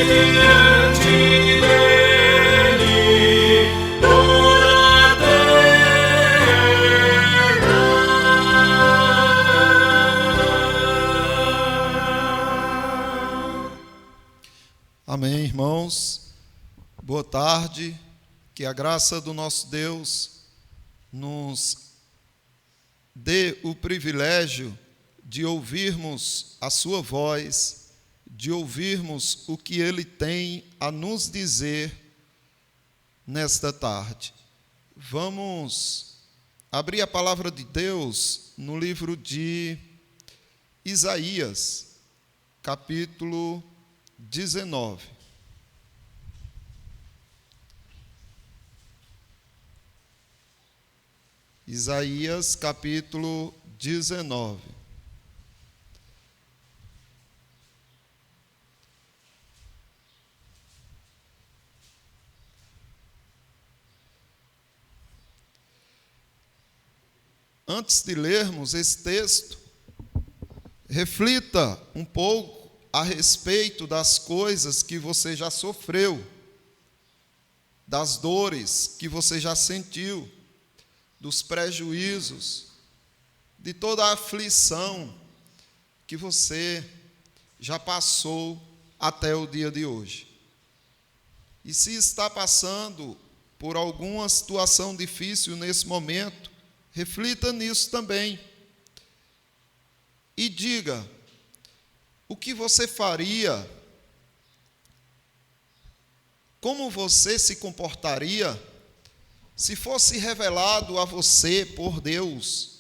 diante dele toda a terra. Amém, irmãos. Boa tarde. Que a graça do nosso Deus nos dê o privilégio de ouvirmos a sua voz, de ouvirmos o que Ele tem a nos dizer nesta tarde. Vamos abrir a palavra de Deus no livro de Isaías, capítulo 19. Isaías, capítulo 19. Antes de lermos esse texto, reflita um pouco a respeito das coisas que você já sofreu, das dores que você já sentiu, dos prejuízos, de toda a aflição que você já passou até o dia de hoje. E se está passando por alguma situação difícil nesse momento, reflita nisso também. E diga, o que você faria? Como você se comportaria se fosse revelado a você por Deus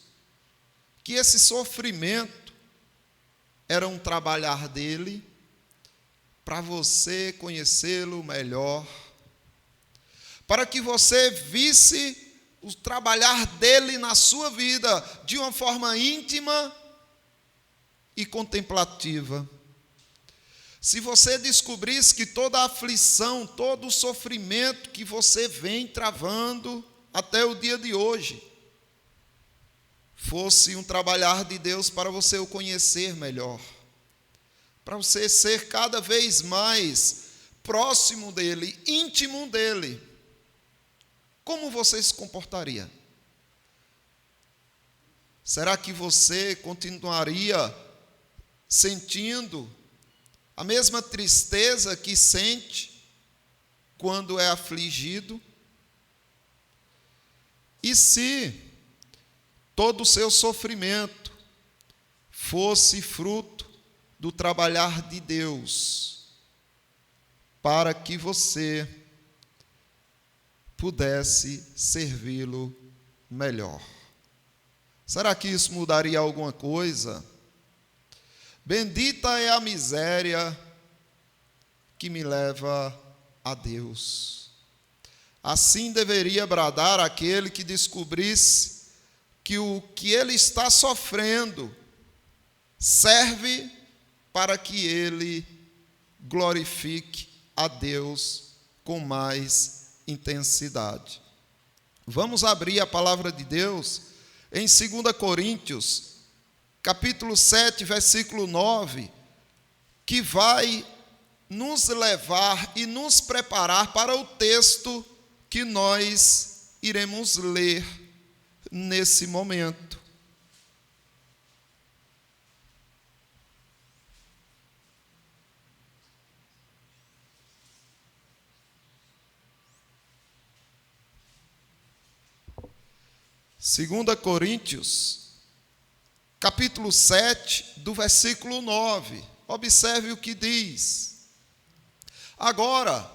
que esse sofrimento era um trabalhar dele para você conhecê-lo melhor, para que você visse o trabalhar dele na sua vida de uma forma íntima e contemplativa. Se você descobrisse que toda a aflição, todo o sofrimento que você vem travando até o dia de hoje, fosse um trabalhar de Deus para você o conhecer melhor, para você ser cada vez mais próximo dele, íntimo dele, como você se comportaria? Será que você continuaria sentindo a mesma tristeza que sente quando é afligido? E se todo o seu sofrimento fosse fruto do trabalhar de Deus, para que você pudesse servi-lo melhor? Será que isso mudaria alguma coisa? Bendita é a miséria que me leva a Deus. Assim deveria bradar aquele que descobrisse que o que ele está sofrendo serve para que ele glorifique a Deus com mais intensidade. Vamos abrir a palavra de Deus em 2 Coríntios, capítulo 7, versículo 9, que vai nos levar e nos preparar para o texto que nós iremos ler nesse momento. Segunda Coríntios, capítulo 7, do versículo 9. Observe o que diz. Agora,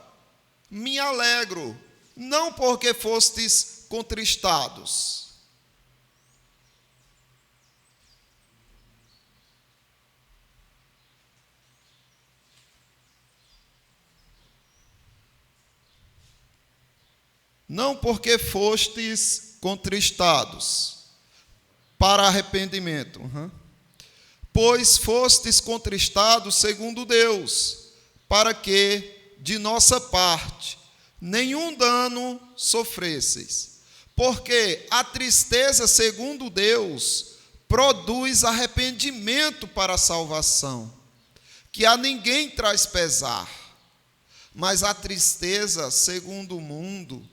me alegro, não porque fostes contristados. Não porque fostes contristados para arrependimento, pois fostes contristados segundo Deus, para que de nossa parte nenhum dano sofresseis. Porque a tristeza segundo Deus produz arrependimento para a salvação, que a ninguém traz pesar, mas a tristeza, segundo o mundo,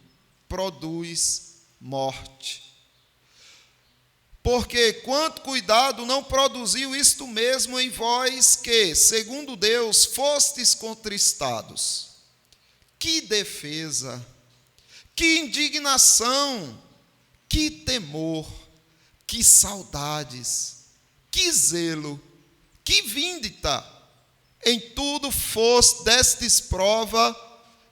produz morte. Porque quanto cuidado não produziu isto mesmo em vós que, segundo Deus, fostes contristados. Que defesa, que indignação, que temor, que saudades, que zelo, que vindita, em tudo destes prova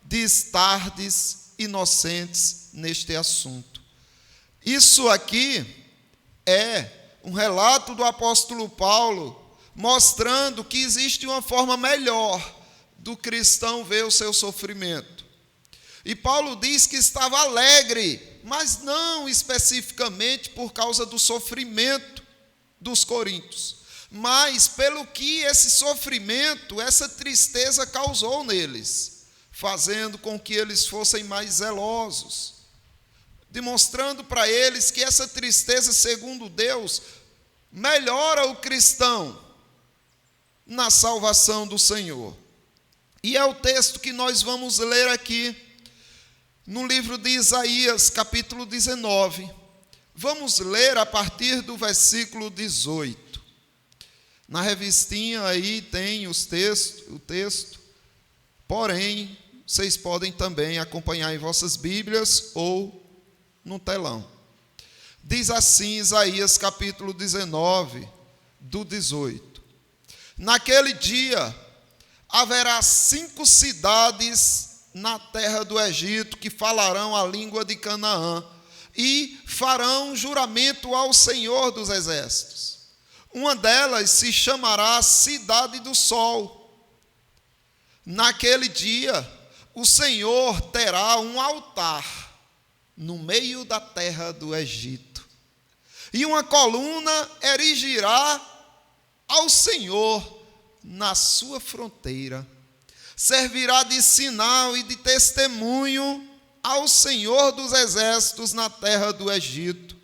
de estardes inocentes neste assunto. Isso aqui é um relato do apóstolo Paulo, mostrando que existe uma forma melhor do cristão ver o seu sofrimento. E Paulo diz que estava alegre, mas não especificamente por causa do sofrimento dos coríntios, mas pelo que esse sofrimento, essa tristeza causou neles, fazendo com que eles fossem mais zelosos, demonstrando para eles que essa tristeza, segundo Deus, melhora o cristão na salvação do Senhor. E é o texto que nós vamos ler aqui, no livro de Isaías, capítulo 19. Vamos ler a partir do versículo 18. Na revistinha aí tem o texto, porém, vocês podem também acompanhar em vossas Bíblias ou no telão. Diz assim Isaías capítulo 19, do 18. Naquele dia haverá 5 cidades na terra do Egito que falarão a língua de Canaã e farão juramento ao Senhor dos Exércitos. Uma delas se chamará Cidade do Sol. Naquele dia o Senhor terá um altar no meio da terra do Egito, e uma coluna erigirá ao Senhor na sua fronteira. Servirá de sinal e de testemunho ao Senhor dos Exércitos na terra do Egito.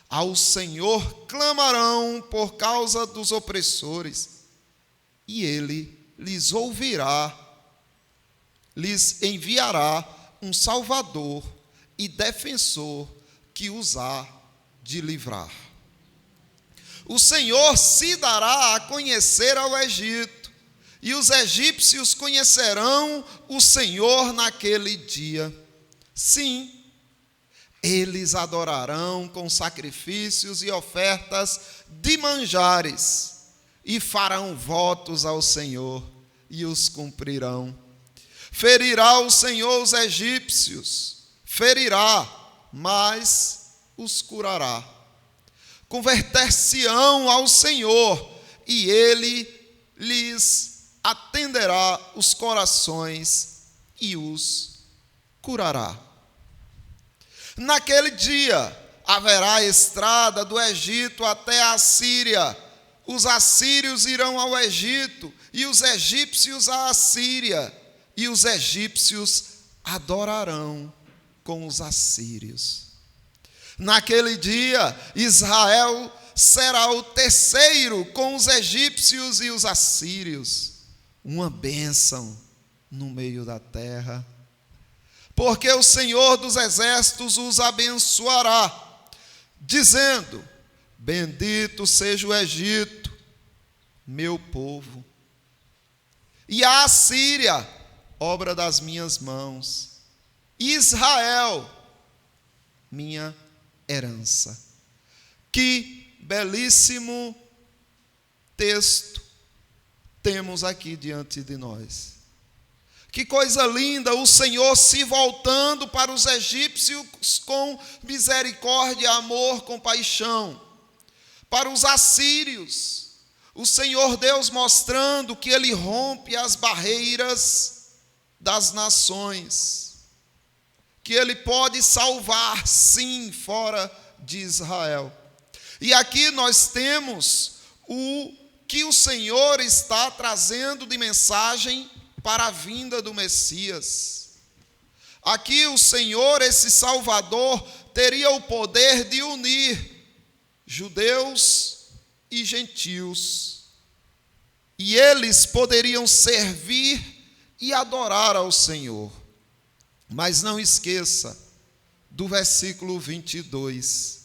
Ao Senhor clamarão por causa dos opressores, e Ele lhes ouvirá, lhes enviará um Salvador e defensor que os há de livrar. O Senhor se dará a conhecer ao Egito, e os egípcios conhecerão o Senhor naquele dia. Sim, eles adorarão com sacrifícios e ofertas de manjares, e farão votos ao Senhor, e os cumprirão. Ferirá o Senhor os egípcios, ferirá, mas os curará. Converter-se-ão ao Senhor, e Ele lhes atenderá os corações e os curará. Naquele dia haverá estrada do Egito até a Assíria. Os assírios irão ao Egito, e os egípcios à Assíria, e os egípcios adorarão com os assírios. Naquele dia, Israel será o terceiro com os egípcios e os assírios, uma bênção no meio da terra. Porque o Senhor dos Exércitos os abençoará, dizendo: bendito seja o Egito, meu povo, e a Assíria, obra das minhas mãos, Israel, minha herança. Que belíssimo texto temos aqui diante de nós. Que coisa linda, o Senhor se voltando para os egípcios com misericórdia, amor, compaixão. Para os assírios, o Senhor Deus mostrando que Ele rompe as barreiras das nações, que Ele pode salvar, sim, fora de Israel. E aqui nós temos o que o Senhor está trazendo de mensagem para a vinda do Messias. Aqui o Senhor, esse Salvador, teria o poder de unir judeus e gentios, e eles poderiam servir e adorar ao Senhor. Mas não esqueça do versículo 22,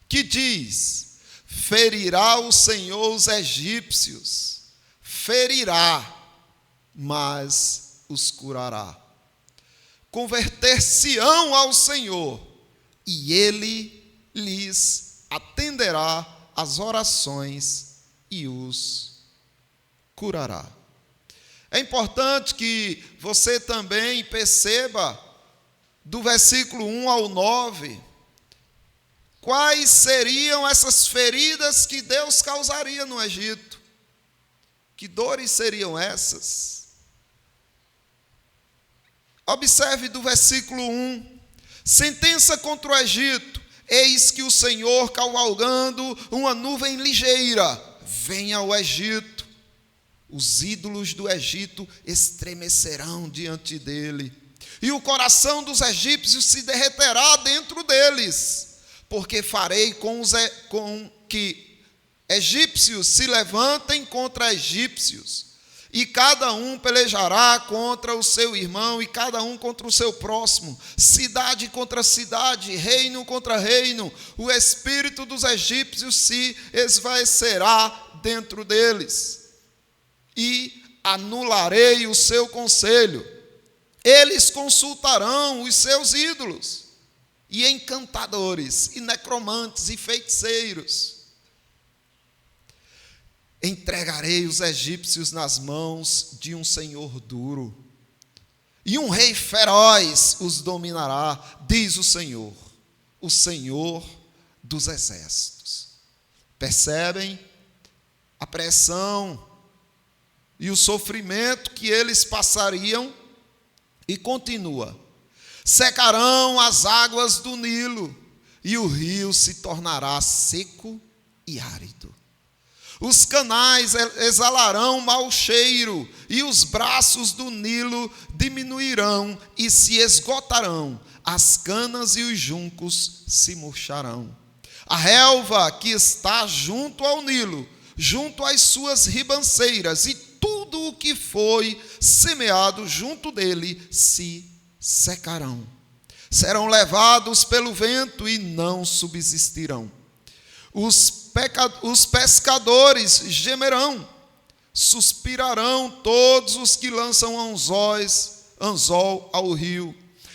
que diz: ferirá o Senhor os egípcios, ferirá, mas os curará. Converter-se-ão ao Senhor, e Ele lhes atenderá as orações e os curará. É importante que você também perceba, do versículo 1 ao 9, quais seriam essas feridas que Deus causaria no Egito. Que dores seriam essas? Observe do versículo 1, sentença contra o Egito: eis que o Senhor, cavalgando uma nuvem ligeira, vem ao Egito. Os ídolos do Egito estremecerão diante dele, e o coração dos egípcios se derreterá dentro deles, porque farei com que egípcios se levantem contra egípcios, e cada um pelejará contra o seu irmão, e cada um contra o seu próximo, cidade contra cidade, reino contra reino. O espírito dos egípcios se esvaecerá dentro deles, e anularei o seu conselho. Eles consultarão os seus ídolos, e encantadores, e necromantes, e feiticeiros. Entregarei os egípcios nas mãos de um senhor duro, e um rei feroz os dominará, diz o Senhor dos exércitos. Percebem a pressão e o sofrimento que eles passariam? E continua: secarão as águas do Nilo, e o rio se tornará seco e árido. Os canais exalarão mau cheiro, e os braços do Nilo diminuirão e se esgotarão. As canas e os juncos se murcharão. A relva que está junto ao Nilo, junto às suas ribanceiras, e tudo o que foi semeado junto dele se secarão. Serão levados pelo vento e não subsistirão. Os pescadores gemerão, suspirarão todos os que lançam anzol ao rio,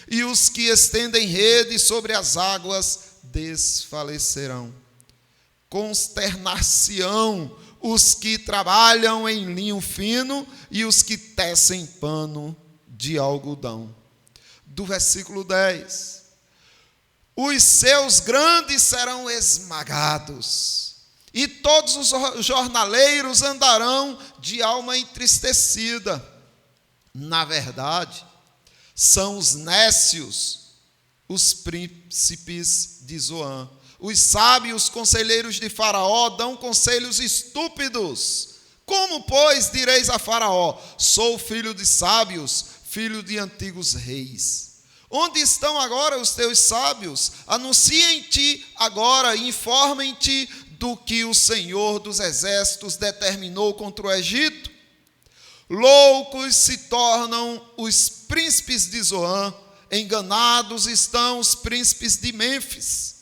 e os que estendem rede sobre as águas desfalecerão. Consternar-se-ão os que trabalham em linho fino e os que tecem pano de algodão. Do versículo 10: os seus grandes serão esmagados, e todos os jornaleiros andarão de alma entristecida. Na verdade, são os nécios, os príncipes de Zoan. Os sábios conselheiros de Faraó dão conselhos estúpidos. Como, pois, direis a Faraó: sou filho de sábios, filho de antigos reis? Onde estão agora os teus sábios? Anunciem-te agora, informem-te do que o Senhor dos exércitos determinou contra o Egito. Loucos se tornam os príncipes de Zoan, enganados estão os príncipes de Mênfis.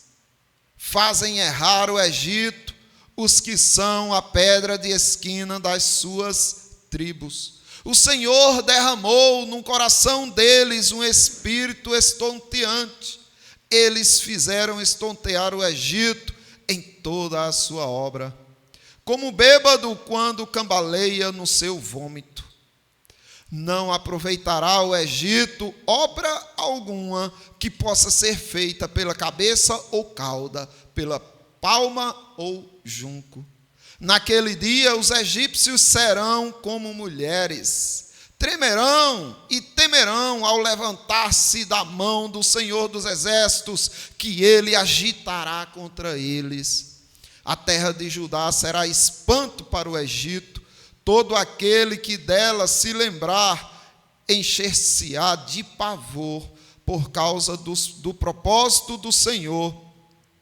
Fazem errar o Egito os que são a pedra de esquina das suas tribos. O Senhor derramou no coração deles um espírito estonteante. Eles fizeram estontear o Egito em toda a sua obra, como bêbado quando cambaleia no seu vômito. Não aproveitará o Egito obra alguma que possa ser feita pela cabeça ou cauda, pela palma ou junco. Naquele dia os egípcios serão como mulheres, tremerão e temerão ao levantar-se da mão do Senhor dos exércitos, que ele agitará contra eles. A terra de Judá será espanto para o Egito, todo aquele que dela se lembrar encher-se-á de pavor por causa do propósito do Senhor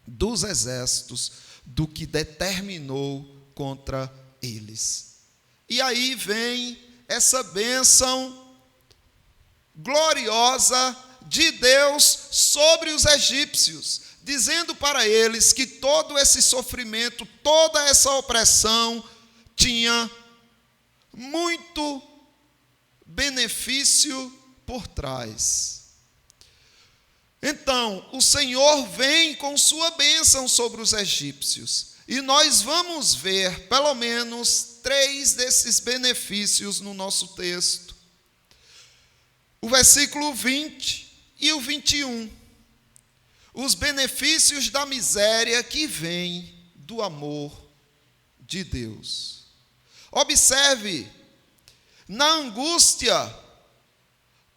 dos exércitos, do que determinou contra eles. E aí vem essa bênção gloriosa de Deus sobre os egípcios, dizendo para eles que todo esse sofrimento, toda essa opressão tinha muito benefício por trás. Então, o Senhor vem com sua bênção sobre os egípcios. E nós vamos ver, pelo menos, 3 desses benefícios no nosso texto. O versículo 20 e o 21. Os benefícios da miséria que vem do amor de Deus. Observe, na angústia,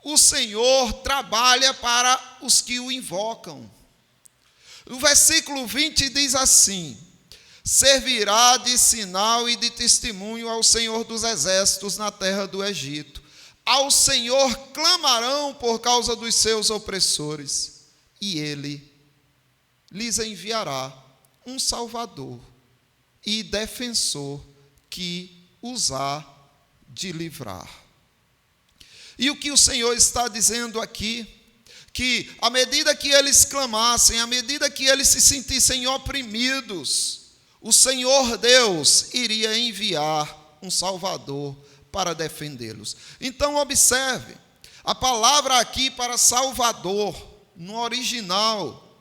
o Senhor trabalha para os que o invocam. O versículo 20 diz assim: servirá de sinal e de testemunho ao Senhor dos exércitos na terra do Egito. Ao Senhor clamarão por causa dos seus opressores, e ele lhes enviará um Salvador e defensor que os há de livrar. E o que o Senhor está dizendo aqui, que à medida que eles clamassem, à medida que eles se sentissem oprimidos, o Senhor Deus iria enviar um Salvador para defendê-los. Então observe, a palavra aqui para Salvador, no original,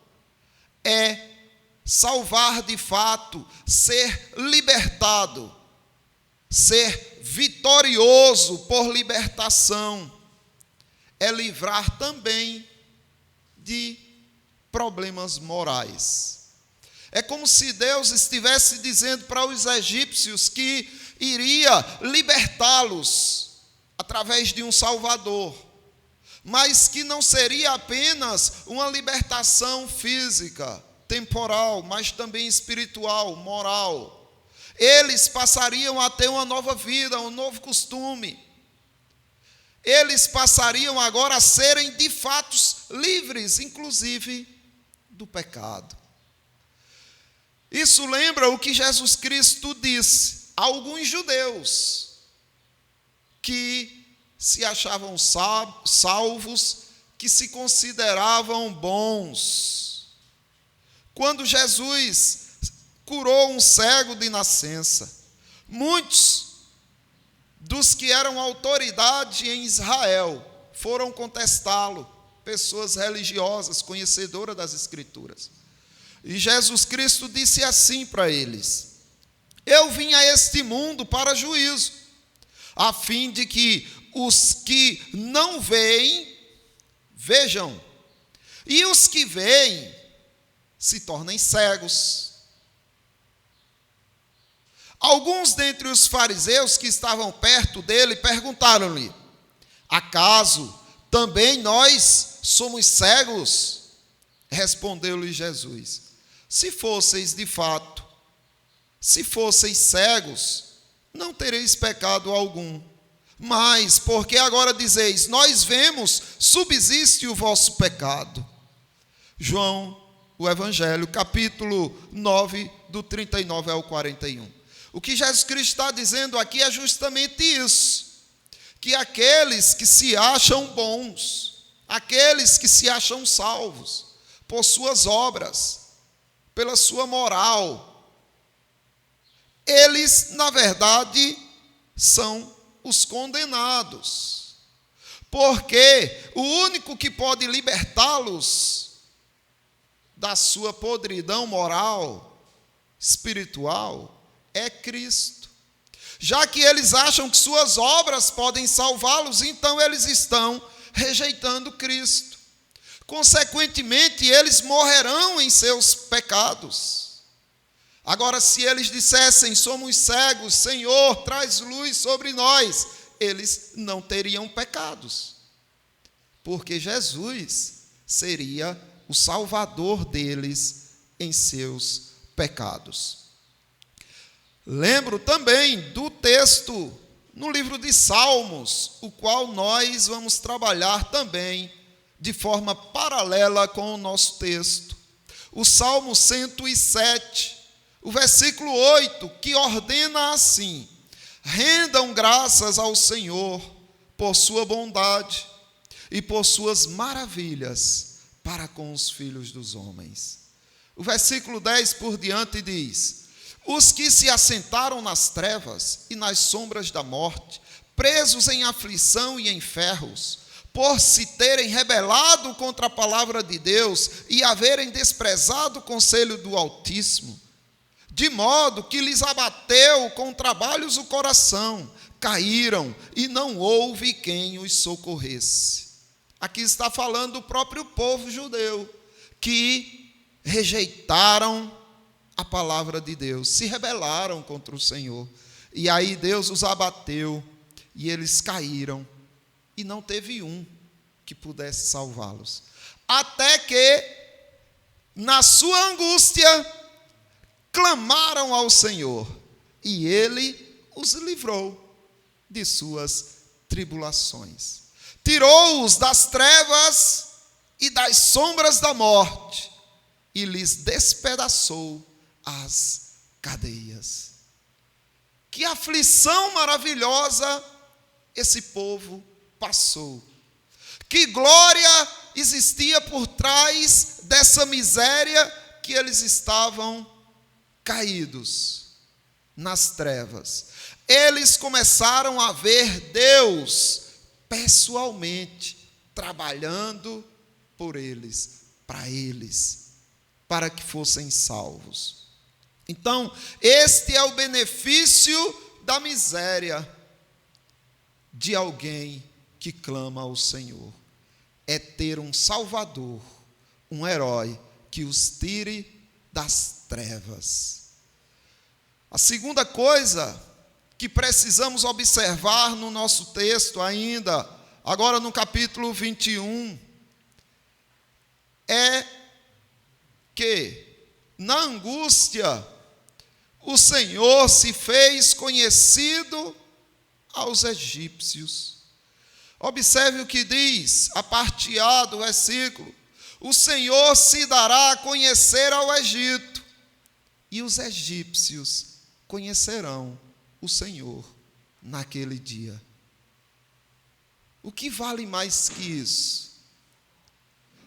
é salvar de fato, ser libertado, ser vitorioso por libertação, é livrar também de problemas morais. É como se Deus estivesse dizendo para os egípcios que iria libertá-los através de um Salvador, mas que não seria apenas uma libertação física, temporal, mas também espiritual, moral. Eles passariam a ter uma nova vida, um novo costume. Eles passariam agora a serem de fato livres, inclusive do pecado. Isso lembra o que Jesus Cristo disse a alguns judeus que se achavam salvos, que se consideravam bons. Quando Jesus curou um cego de nascença, muitos dos que eram autoridade em Israel foram contestá-lo, pessoas religiosas, conhecedoras das Escrituras. E Jesus Cristo disse assim para eles: eu vim a este mundo para juízo, a fim de que os que não veem, vejam, e os que veem se tornem cegos. Alguns dentre os fariseus que estavam perto dele perguntaram-lhe: acaso também nós somos cegos? Respondeu-lhe Jesus: se fosseis de fato, se fosseis cegos, não tereis pecado algum. Mas, porque agora dizeis, nós vemos, subsiste o vosso pecado. João, o Evangelho, capítulo 9, do 39 ao 41. O que Jesus Cristo está dizendo aqui é justamente isso, que aqueles que se acham bons, aqueles que se acham salvos, por suas obras, pela sua moral, eles, na verdade, são os condenados, porque o único que pode libertá-los da sua podridão moral, espiritual, é Cristo. Já que eles acham que suas obras podem salvá-los, então eles estão rejeitando Cristo. Consequentemente, eles morrerão em seus pecados. Agora, se eles dissessem, somos cegos, Senhor, traz luz sobre nós, eles não teriam pecados, porque Jesus seria o Salvador deles em seus pecados. Lembro também do texto no livro de Salmos, o qual nós vamos trabalhar também de forma paralela com o nosso texto. O Salmo 107, o versículo 8, que ordena assim: rendam graças ao Senhor por sua bondade e por suas maravilhas para com os filhos dos homens. O versículo 10 por diante diz: os que se assentaram nas trevas e nas sombras da morte, presos em aflição e em ferros, por se terem rebelado contra a palavra de Deus e haverem desprezado o conselho do Altíssimo, de modo que lhes abateu com trabalhos o coração, caíram e não houve quem os socorresse. Aqui está falando do próprio povo judeu, que rejeitaram a palavra de Deus, se rebelaram contra o Senhor, e aí Deus os abateu, e eles caíram, e não teve um que pudesse salvá-los, até que, na sua angústia, clamaram ao Senhor, e Ele os livrou de suas tribulações. Tirou-os das trevas e das sombras da morte, e lhes despedaçou as cadeias. Que aflição maravilhosa esse povo passou. Que glória existia por trás dessa miséria que eles estavam caídos nas trevas. Eles começaram a ver Deus pessoalmente trabalhando por eles, para que fossem salvos. Então, este é o benefício da miséria de alguém que clama ao Senhor. É ter um Salvador, um herói que os tire das trevas. A segunda coisa que precisamos observar no nosso texto ainda, agora no capítulo 21, é que, na angústia, o Senhor se fez conhecido aos egípcios. Observe o que diz a parte A do versículo: o Senhor se dará a conhecer ao Egito, e os egípcios conhecerão o Senhor naquele dia. O que vale mais que isso?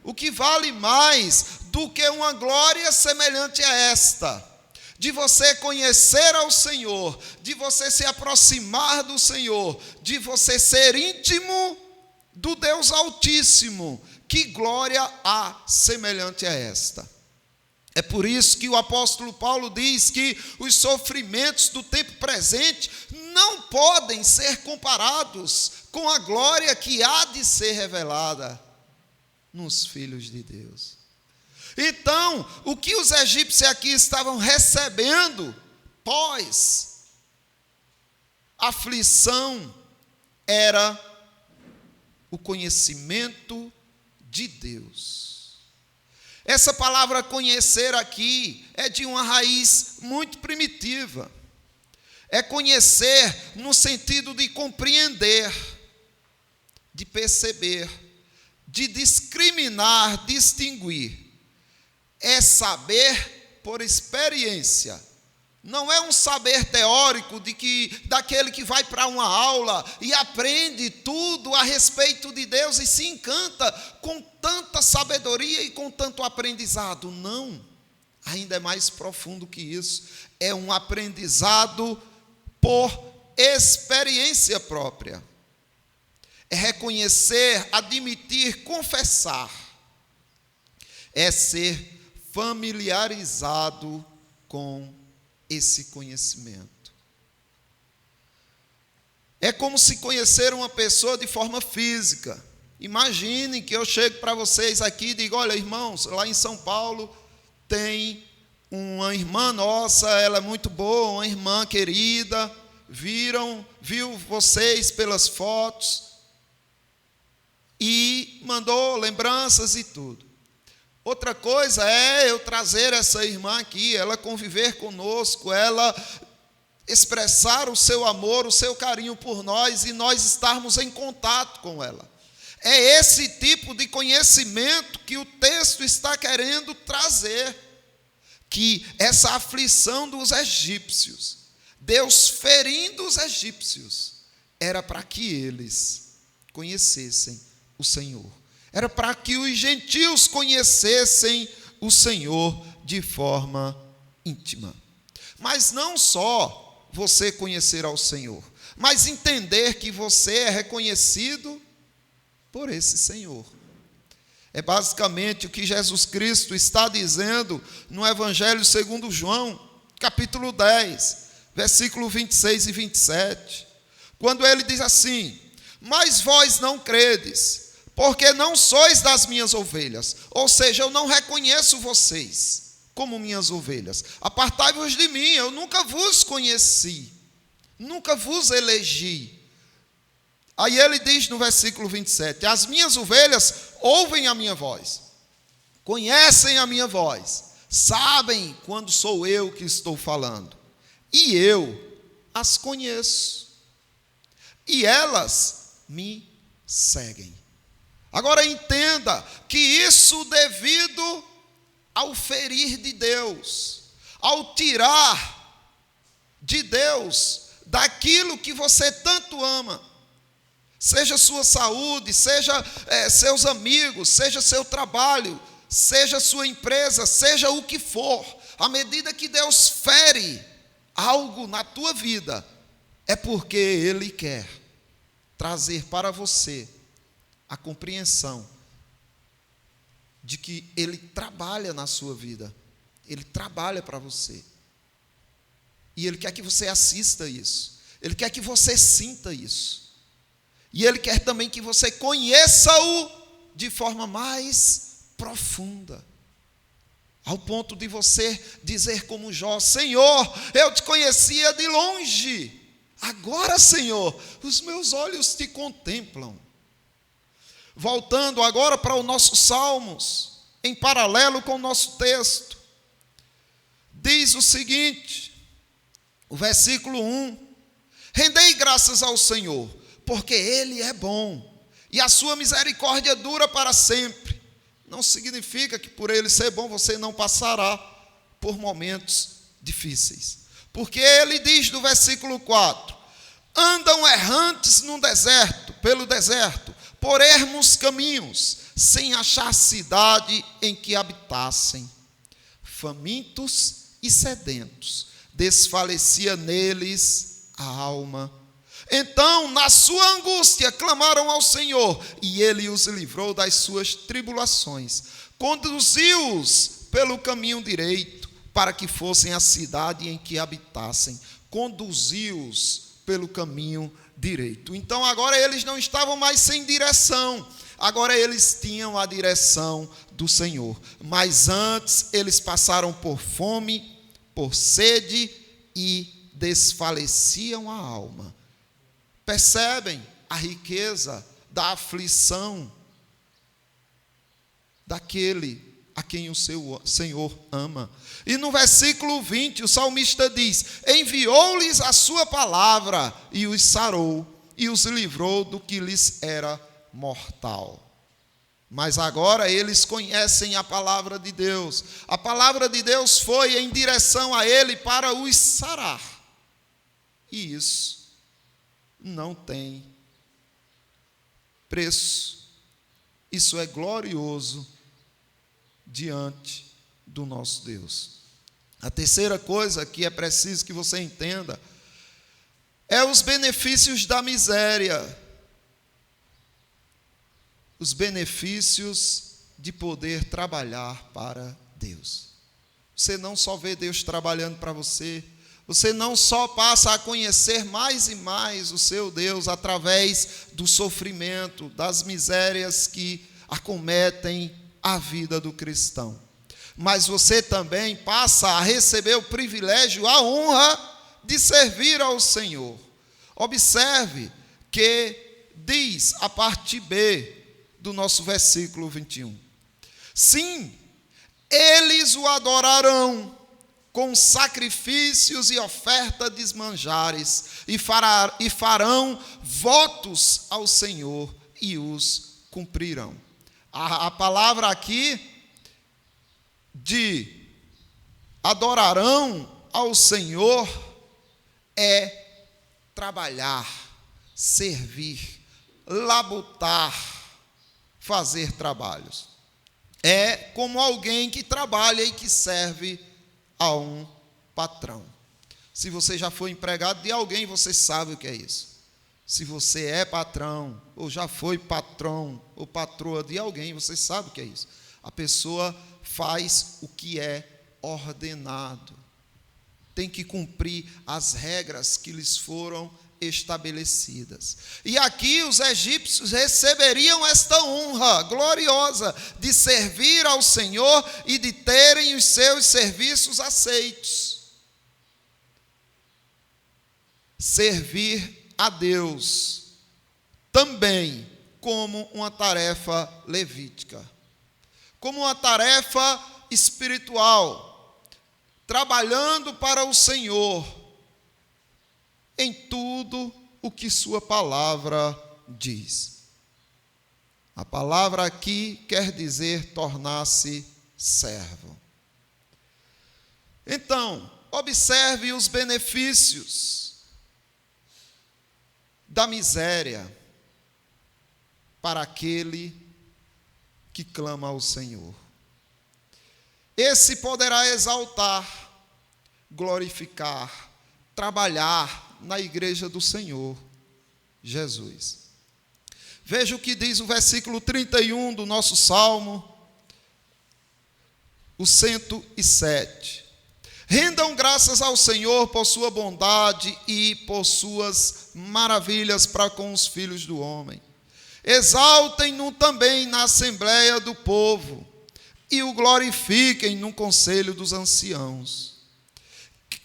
O que vale mais do que uma glória semelhante a esta? De você conhecer ao Senhor, de você se aproximar do Senhor, de você ser íntimo do Deus Altíssimo. Que glória há semelhante a esta? É por isso que o apóstolo Paulo diz que os sofrimentos do tempo presente não podem ser comparados com a glória que há de ser revelada nos filhos de Deus. Então, o que os egípcios aqui estavam recebendo pós aflição era o conhecimento de Deus. Essa palavra conhecer aqui é de uma raiz muito primitiva. É conhecer no sentido de compreender, de perceber, de discriminar, distinguir. É saber por experiência. Não é um saber teórico daquele que vai para uma aula e aprende tudo a respeito de Deus e se encanta com tanta sabedoria e com tanto aprendizado. Não, ainda é mais profundo que isso. É um aprendizado por experiência própria. É reconhecer, admitir, confessar. É ser familiarizado com esse conhecimento. É como se conhecer uma pessoa de forma física. Imaginem que eu chego para vocês aqui e digo: olha, irmãos, lá em São Paulo tem uma irmã nossa, ela é muito boa, uma irmã querida, viu vocês pelas fotos e mandou lembranças e tudo. Outra coisa é eu trazer essa irmã aqui, ela conviver conosco, ela expressar o seu amor, o seu carinho por nós e nós estarmos em contato com ela. É esse tipo de conhecimento que o texto está querendo trazer, que essa aflição dos egípcios Deus ferindo os egípcios, era para que eles conhecessem o Senhor. Era para que os gentios conhecessem o Senhor de forma íntima. Mas não só você conhecer ao Senhor, mas entender que você é reconhecido por esse Senhor. É basicamente o que Jesus Cristo está dizendo no Evangelho segundo João, capítulo 10, versículo 26 e 27. Quando ele diz assim: mas vós não credes, porque não sois das minhas ovelhas. Ou seja, eu não reconheço vocês como minhas ovelhas. Apartai-vos de mim, eu nunca vos conheci, nunca vos elegi. Aí ele diz no versículo 27, as minhas ovelhas ouvem a minha voz, conhecem a minha voz, sabem quando sou eu que estou falando, e eu as conheço, e elas me seguem. Agora entenda que isso devido ao ferir de Deus, ao tirar de Deus daquilo que você tanto ama, seja sua saúde, seja seus amigos, seja seu trabalho, seja sua empresa, seja o que for, à medida que Deus fere algo na tua vida, é porque Ele quer trazer para você a compreensão de que Ele trabalha na sua vida, Ele trabalha para você, e Ele quer que você assista isso, Ele quer que você sinta isso, e Ele quer também que você conheça-o de forma mais profunda, ao ponto de você dizer como Jó: Senhor, eu te conhecia de longe, agora, Senhor, os meus olhos te contemplam. Voltando agora para o nosso Salmos, em paralelo com o nosso texto, diz o seguinte, o versículo 1: rendei graças ao Senhor, porque Ele é bom, e a sua misericórdia dura para sempre. Não significa que por Ele ser bom você não passará por momentos difíceis, porque Ele diz no versículo 4: andam errantes no deserto, pelo deserto, por ermos caminhos, sem achar cidade em que habitassem. Famintos e sedentos, desfalecia neles a alma. Então, na sua angústia, clamaram ao Senhor, e Ele os livrou das suas tribulações. Conduziu-os pelo caminho direito, para que fossem à cidade em que habitassem. Conduziu-os pelo caminho direito. Então agora eles não estavam mais sem direção, agora eles tinham a direção do Senhor. Mas antes eles passaram por fome, por sede e desfaleciam a alma. Percebem a riqueza da aflição daquele a quem o seu Senhor ama. E no versículo 20, o salmista diz: enviou-lhes a sua palavra e os sarou, e os livrou do que lhes era mortal. Mas agora eles conhecem a palavra de Deus. A palavra de Deus foi em direção a ele para os sarar. E isso não tem preço. Isso é glorioso diante do nosso Deus. A terceira coisa que é preciso que você entenda é os benefícios da miséria. Os benefícios de poder trabalhar para Deus. Você não só vê Deus trabalhando para você, você não só passa a conhecer mais e mais o seu Deus através do sofrimento, das misérias que acometem a vida do cristão, mas você também passa a receber o privilégio, a honra de servir ao Senhor. Observe que diz a parte B do nosso versículo 21. Sim, eles o adorarão com sacrifícios e oferta de manjares, e farão votos ao Senhor e os cumprirão. A palavra aqui de adorarão ao Senhor é trabalhar, servir, labutar, fazer trabalhos. É como alguém que trabalha e que serve a um patrão. Se você já foi empregado de alguém, você sabe o que é isso. Se você é patrão, ou já foi patrão ou patroa de alguém, você sabe o que é isso. A pessoa faz o que é ordenado. Tem que cumprir as regras que lhes foram estabelecidas. E aqui os egípcios receberiam esta honra gloriosa de servir ao Senhor e de terem os seus serviços aceitos. Servir a Deus também como uma tarefa levítica, como uma tarefa espiritual, trabalhando para o Senhor em tudo o que sua palavra diz. A palavra aqui quer dizer tornar-se servo. Então, observe os benefícios da miséria para aquele que clama ao Senhor. Esse poderá exaltar, glorificar, trabalhar na igreja do Senhor Jesus. Veja o que diz o versículo 31 do nosso Salmo, o 107. Rendam graças ao Senhor por sua bondade e por suas maravilhas para com os filhos do homem. Exaltem-no também na assembleia do povo e o glorifiquem no conselho dos anciãos.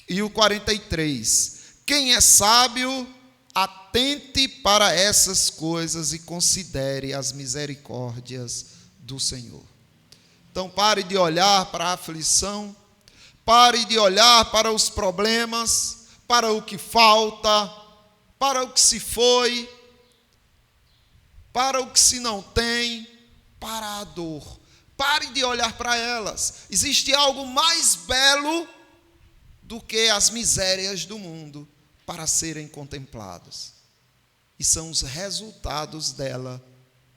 E o 43. Quem é sábio, atente para essas coisas e considere as misericórdias do Senhor. Então pare de olhar para a aflição, pare de olhar para os problemas, para o que falta, para o que se foi, para o que se não tem, para a dor. Pare de olhar para elas. Existe algo mais belo do que as misérias do mundo para serem contempladas. E são os resultados dela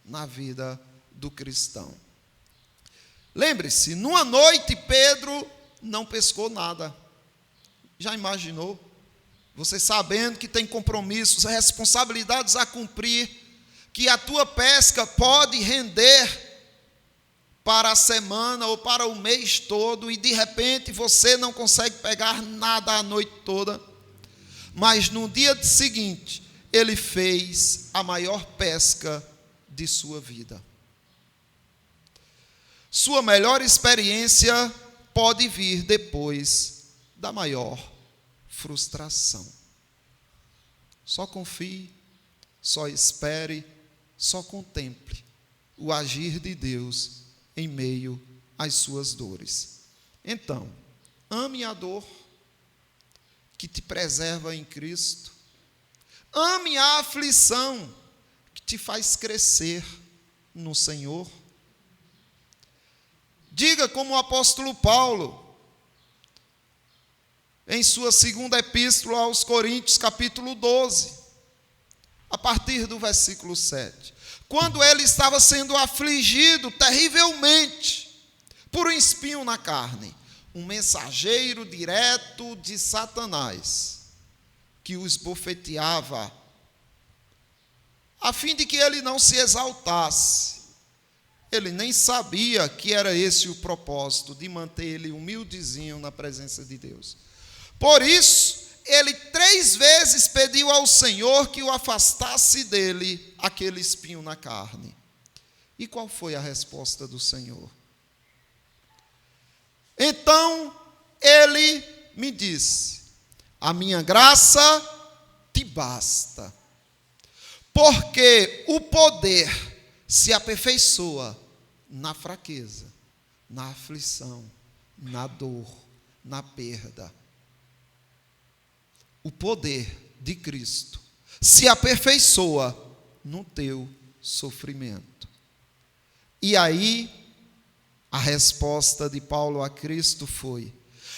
na vida do cristão. Lembre-se, numa noite Pedro não pescou nada. Já imaginou? Você sabendo que tem compromissos, responsabilidades a cumprir, que a tua pesca pode render para a semana ou para o mês todo, e de repente você não consegue pegar nada a noite toda. Mas no dia seguinte, ele fez a maior pesca de sua vida. Sua melhor experiência pode vir depois da maior frustração. Só confie, só espere, só contemple o agir de Deus em meio às suas dores. Então, ame a dor que te preserva em Cristo. Ame a aflição que te faz crescer no Senhor. Diga como o apóstolo Paulo, em sua segunda epístola aos Coríntios, capítulo 12, a partir do versículo 7. Quando ele estava sendo afligido terrivelmente por um espinho na carne, um mensageiro direto de Satanás, que o esbofeteava, a fim de que ele não se exaltasse. Ele nem sabia que era esse o propósito, de manter ele humildezinho na presença de Deus. Por isso, ele 3 vezes pediu ao Senhor que o afastasse dele aquele espinho na carne. E qual foi a resposta do Senhor? Então, ele me disse: a minha graça te basta, porque o poder se aperfeiçoa na fraqueza, na aflição, na dor, na perda. O poder de Cristo se aperfeiçoa no teu sofrimento. E aí, a resposta de Paulo a Cristo foi: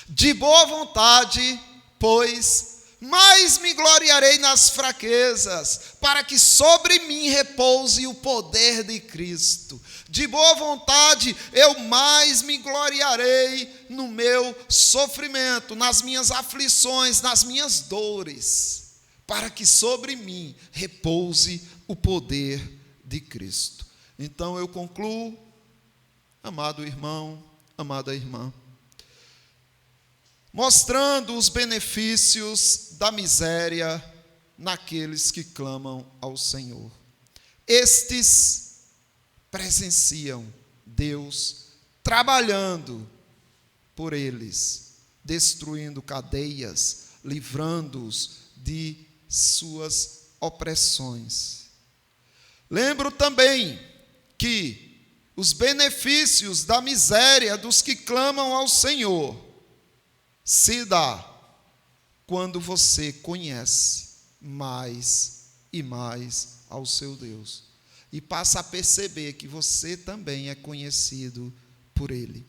de boa vontade, pois mais me gloriarei nas fraquezas, para que sobre mim repouse o poder de Cristo. De boa vontade, eu mais me gloriarei no meu sofrimento, nas minhas aflições, nas minhas dores, para que sobre mim repouse o poder de Cristo. Então eu concluo, amado irmão, amada irmã, mostrando os benefícios da miséria naqueles que clamam ao Senhor. Estes presenciam Deus trabalhando por eles, destruindo cadeias, livrando-os de suas opressões. Lembro também que os benefícios da miséria dos que clamam ao Senhor se dá quando você conhece mais e mais ao seu Deus e passa a perceber que você também é conhecido por Ele.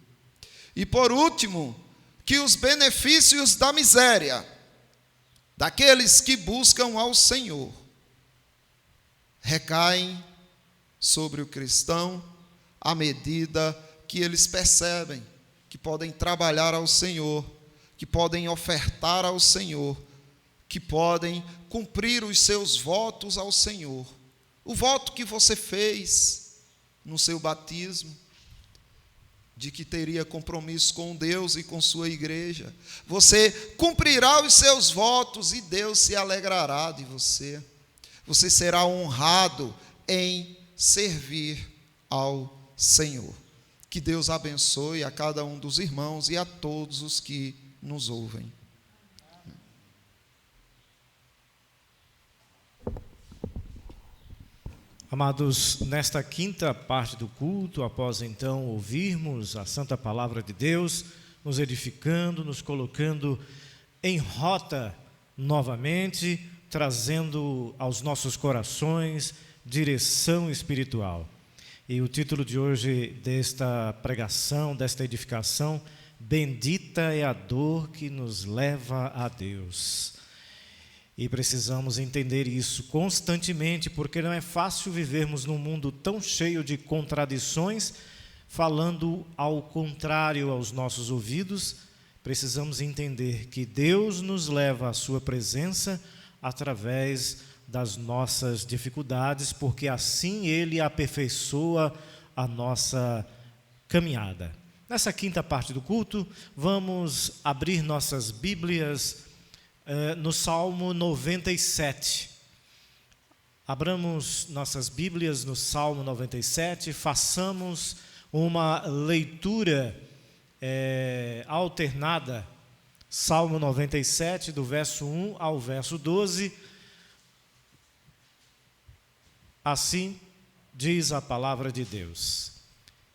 E por último, que os benefícios da miséria daqueles que buscam ao Senhor recaem sobre o cristão à medida que eles percebem que podem trabalhar ao Senhor, que podem ofertar ao Senhor, que podem cumprir os seus votos ao Senhor. O voto que você fez no seu batismo, de que teria compromisso com Deus e com sua igreja, você cumprirá os seus votos e Deus se alegrará de você. Você será honrado em servir ao Senhor. Que Deus abençoe a cada um dos irmãos e a todos os que nos ouvem. Amados, nesta quinta parte do culto, após então ouvirmos a santa palavra de Deus, nos edificando, nos colocando em rota novamente, trazendo aos nossos corações direção espiritual. E o título de hoje desta pregação, desta edificação: Bendita é a dor que nos leva a Deus. E precisamos entender isso constantemente, porque não é fácil vivermos num mundo tão cheio de contradições, falando ao contrário aos nossos ouvidos. Precisamos entender que Deus nos leva à sua presença através das nossas dificuldades, porque assim Ele aperfeiçoa a nossa caminhada. Nessa quinta parte do culto, vamos abrir nossas Bíblias no Salmo 97. Abramos nossas Bíblias no Salmo 97, façamos uma leitura alternada. Salmo 97, do verso 1 ao verso 12. Assim diz a palavra de Deus: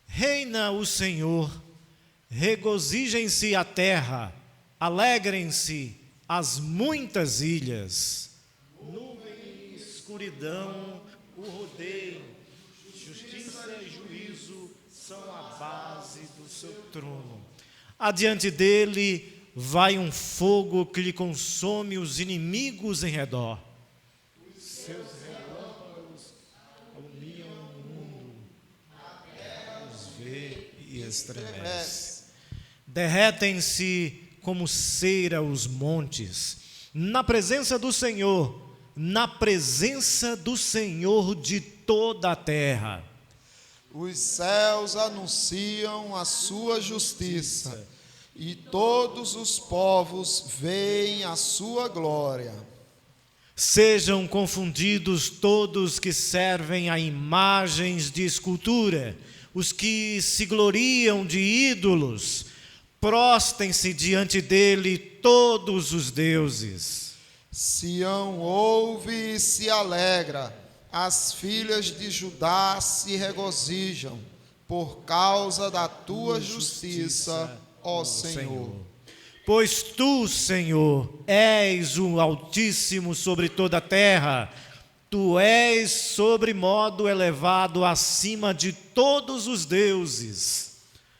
Reina o Senhor, regozijem-se a terra, alegrem-se as muitas ilhas. Nuvem e escuridão o rodeiam, justiça e juízo são a base do seu trono. Adiante dele vai um fogo que lhe consome os inimigos em redor. Os seus relâmpagos iluminam o mundo, a terra os vê e estremece. Derretem-se como cera os montes, na presença do Senhor de toda a terra. Os céus anunciam a sua justiça, e todos os povos veem a sua glória. Sejam confundidos todos que servem a imagens de escultura, os que se gloriam de ídolos. Prostem-se diante dele todos os deuses. Sião ouve e se alegra, as filhas de Judá se regozijam, por causa da tua justiça, ó Senhor. Pois tu, Senhor, és o Altíssimo sobre toda a terra, tu és sobremodo elevado acima de todos os deuses.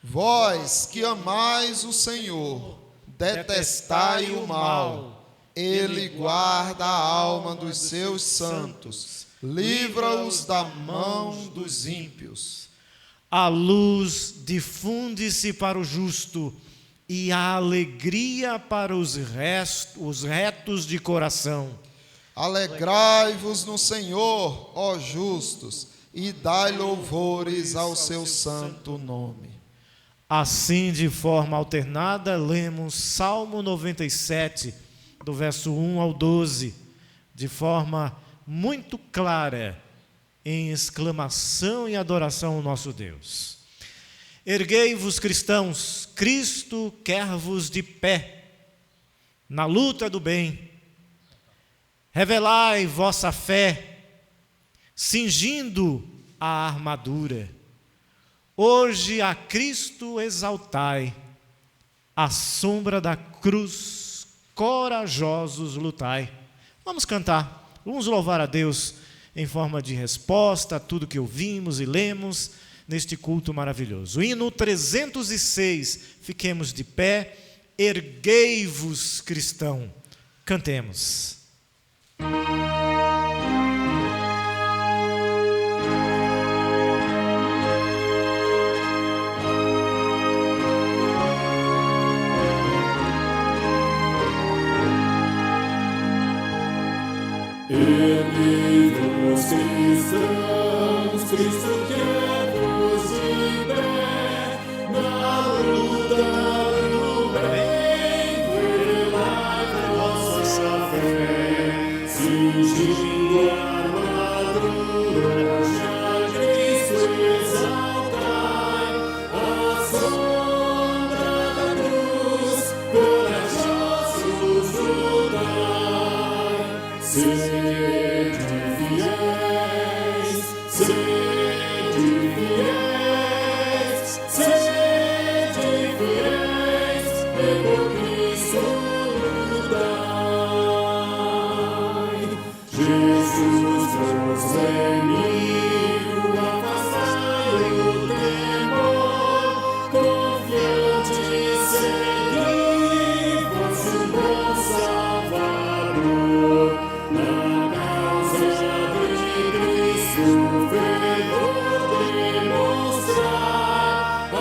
Vós que amais o Senhor, detestai o mal, Ele guarda a alma dos seus santos, livra-os da mão dos ímpios. A luz difunde-se para o justo e a alegria para os retos de coração. Alegrai-vos no Senhor, ó justos, e dai louvores ao seu santo nome. Assim, de forma alternada, lemos Salmo 97, do verso 1 ao 12, de forma muito clara, em exclamação e adoração ao nosso Deus. Erguei-vos, cristãos, Cristo quer-vos de pé, na luta do bem. Revelai vossa fé, cingindo a armadura. Hoje a Cristo exaltai, à sombra da cruz, corajosos lutai. Vamos cantar, vamos louvar a Deus em forma de resposta a tudo que ouvimos e lemos neste culto maravilhoso. O hino 306, fiquemos de pé, erguei-vos, cristão, cantemos. Erguei-vos, cristãos, Cristo quer-vos de pé, na luta do bem, revelai vossa fé, cingindo a armadura, já Cristo exaltai, à sombra da cruz, corajosos lutai. Sede fiéis, e por Cristo lutai. Jesus vos remiu, afastai o temor, confiante segui vosso bom Salvador. Na causa de Cristo, fervor demonstrar, à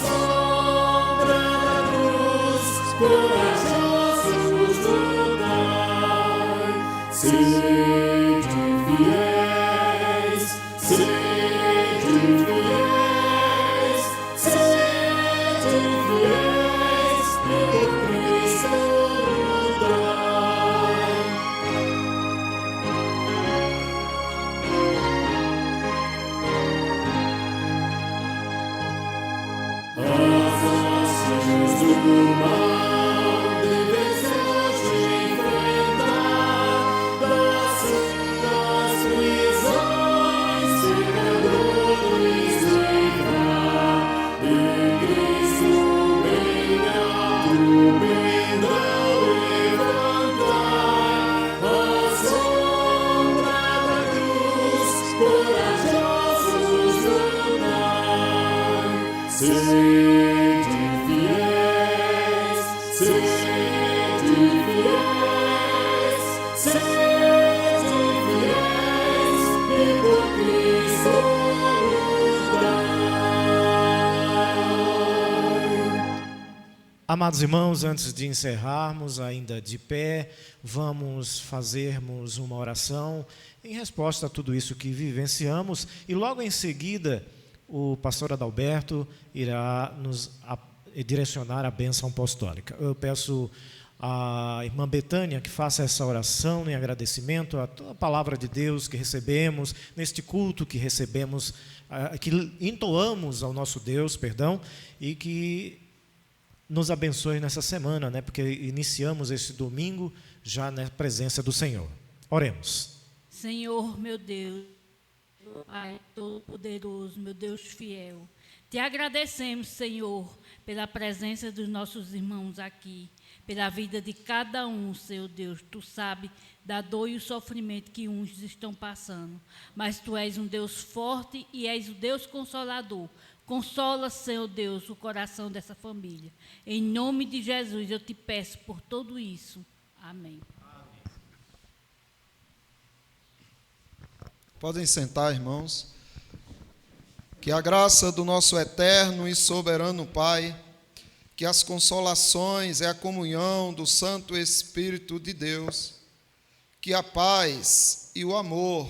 sombra da cruz, corajosos lutai. Sede fiéis, e por Cristo lutai. As hostes do mal devem hoje enfrentar, das prisões pecadores livrar, e Cristo bem alto bendão levantar, à sombra da cruz, corajosos lutai. Sede fiéis, e por Cristo lutai. Amados irmãos, antes de encerrarmos, ainda de pé, vamos fazermos uma oração em resposta a tudo isso que vivenciamos, e logo em seguida o pastor Adalberto irá nos direcionar a bênção apostólica. Eu peço à irmã Betânia que faça essa oração em agradecimento a toda a palavra de Deus que recebemos, neste culto que recebemos, que entoamos ao nosso Deus, e que nos abençoe nessa semana, né? Porque iniciamos esse domingo já na presença do Senhor. Oremos. Senhor, meu Deus, Pai Todo-Poderoso, meu Deus fiel, te agradecemos, Senhor, pela presença dos nossos irmãos aqui, pela vida de cada um, Senhor Deus. Tu sabes da dor e o sofrimento que uns estão passando, mas Tu és um Deus forte e és o Deus consolador. Consola, Senhor Deus, o coração dessa família. Em nome de Jesus, eu te peço por tudo isso. Amém. Podem sentar, irmãos. Que a graça do nosso eterno e soberano Pai, que as consolações e a comunhão do Santo Espírito de Deus, que a paz e o amor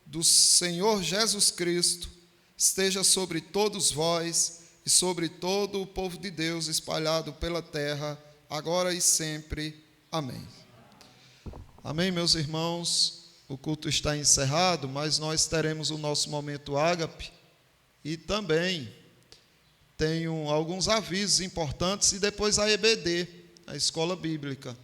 do Senhor Jesus Cristo esteja sobre todos vós e sobre todo o povo de Deus espalhado pela terra, agora e sempre. Amém. Amém, meus irmãos. O culto está encerrado, mas nós teremos o nosso momento ágape e também tenho alguns avisos importantes e depois a EBD, a Escola Bíblica.